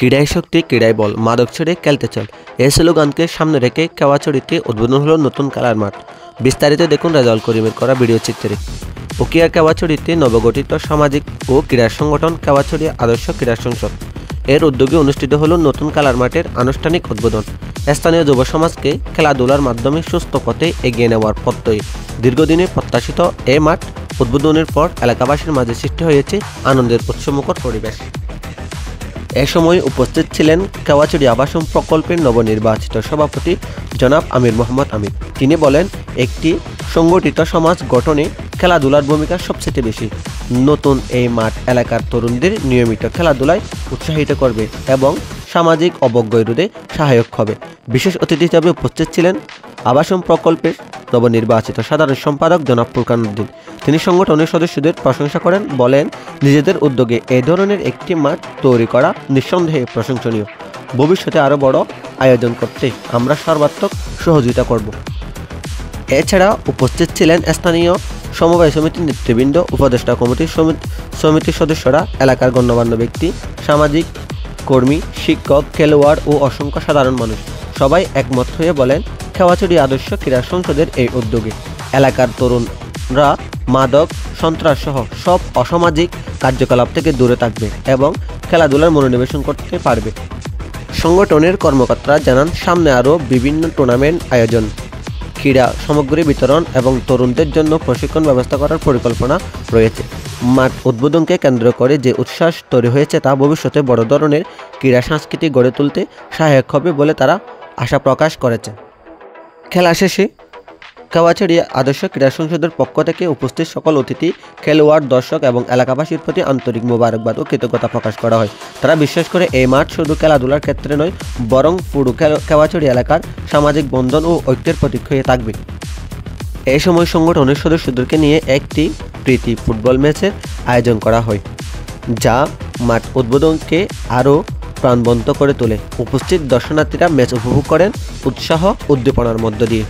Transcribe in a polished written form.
ক্রীড়ায় শক্তি, ক্রীড়ায় বল, মাদক ছেড়ে খেলতে চল, এই স্লোগানকে সামনে রেখে কেওয়াচড়িতে উদ্বোধন হলো নতুন খেলার মাঠ। বিস্তারিত দেখুন রেজাউল করিমের করা ভিডিও চিত্রে। উকিয়া কেওয়াচড়িতে নবগঠিত সামাজিক ও ক্রীড়া সংগঠন কেওয়াচড়ি আদর্শ ক্রীড়া সংসদ এর উদ্যোগে অনুষ্ঠিত হলো নতুন খেলার মাঠের আনুষ্ঠানিক উদ্বোধন। স্থানীয় যুব সমাজকে খেলাধুলার মাধ্যমে সুস্থ পথে এগিয়ে নেওয়ার পথই দীর্ঘদিনের প্রত্যাশিত এই মাঠ উদ্বোধনের পর এলাকাবাসীর মাঝে সৃষ্টি হয়েছে আনন্দের উৎসমুখর পরিবেশ। এ সময় উপস্থিত ছিলেন কেওয়াচড়ি আবাসন প্রকল্পের নবনির্বাচিত সভাপতি জনাব আমির মোহাম্মদ আমির। তিনি বলেন, একটি সংগঠিত সমাজ গঠনে খেলাধুলার ভূমিকা সবচেয়ে বেশি। নতুন এই মাঠ এলাকার তরুণদের নিয়মিত খেলাধুলায় উৎসাহিত করবে এবং সামাজিক অবক্ষয় রোধে সহায়ক হবে। বিশেষ অতিথি হিসেবে উপস্থিত ছিলেন আবাসন প্রকল্পের নবনির্বাচিত সাধারণ সম্পাদক জনাব ফুরকান উদ্দিন। তিনি সংগঠনের সদস্যদের প্রশংসা করেন, বলেন, নিজেদের উদ্যোগে এই ধরনের একটি মাঠ তৈরি করা নিঃসন্দেহে প্রশংসনীয়। ভবিষ্যতে আরও বড় আয়োজন করতে আমরা সর্বাত্মক সহযোগিতা করব। এছাড়া উপস্থিত ছিলেন স্থানীয় সমবায় সমিতির নেতৃবৃন্দ, উপদেষ্টা কমিটির সমিতির সদস্যরা, এলাকার গণ্যমান্য ব্যক্তি, সামাজিক কর্মী, শিক্ষক, খেলোয়াড় ও অসংখ্য সাধারণ মানুষ। সবাই একমত হয়ে বলেন, কেওয়াচড়ি আদর্শ ক্রীড়া সংসদের এই উদ্যোগে এলাকার তরুণরা মাদক, সন্ত্রাস সহ সব অসামাজিক কার্যকলাপ থেকে দূরে থাকবে এবং খেলাধুলার মনোনিবেশন করতে পারবে। সংগঠনের কর্মকর্তারা জানান, সামনে আরও বিভিন্ন টুর্নামেন্ট আয়োজন, ক্রীড়া সামগ্রী বিতরণ এবং তরুণদের জন্য প্রশিক্ষণ ব্যবস্থা করার পরিকল্পনা রয়েছে। মাঠ উদ্বোধনকে কেন্দ্র করে যে উচ্ছ্বাস তৈরি হয়েছে তা ভবিষ্যতে বড় ধরনের ক্রীড়া সংস্কৃতি গড়ে তুলতে সহায়ক হবে বলে তারা আশা প্রকাশ করেছে। খেলা শেষে কেওয়াচড়ি আদর্শ ক্রীড়া সংসদের পক্ষ থেকে উপস্থিত সকল অতিথি, খেলোয়াড়, দর্শক এবং এলাকাবাসীর প্রতি আন্তরিক মোবারকবাদ ও কৃতজ্ঞতা প্রকাশ করা হয়। তারা বিশ্বাস করে এই মাঠ শুধু খেলাধুলার ক্ষেত্রে নয়, বরং পুরো কেওয়াচড়ি এলাকার সামাজিক বন্ধন ও ঐক্যের প্রতীক হয়ে থাকবে। এই সময় সংগঠনের সদস্যদেরকে নিয়ে একটি প্রীতি ফুটবল ম্যাচের আয়োজন করা হয়, যা মাঠ উদ্বোধনকে আরও প্রাণবন্ত করে তোলে। উপস্থিত দর্শনার্থীরা ম্যাচ উপভোগ করেন উৎসাহ উদ্দীপনার মধ্য দিয়ে।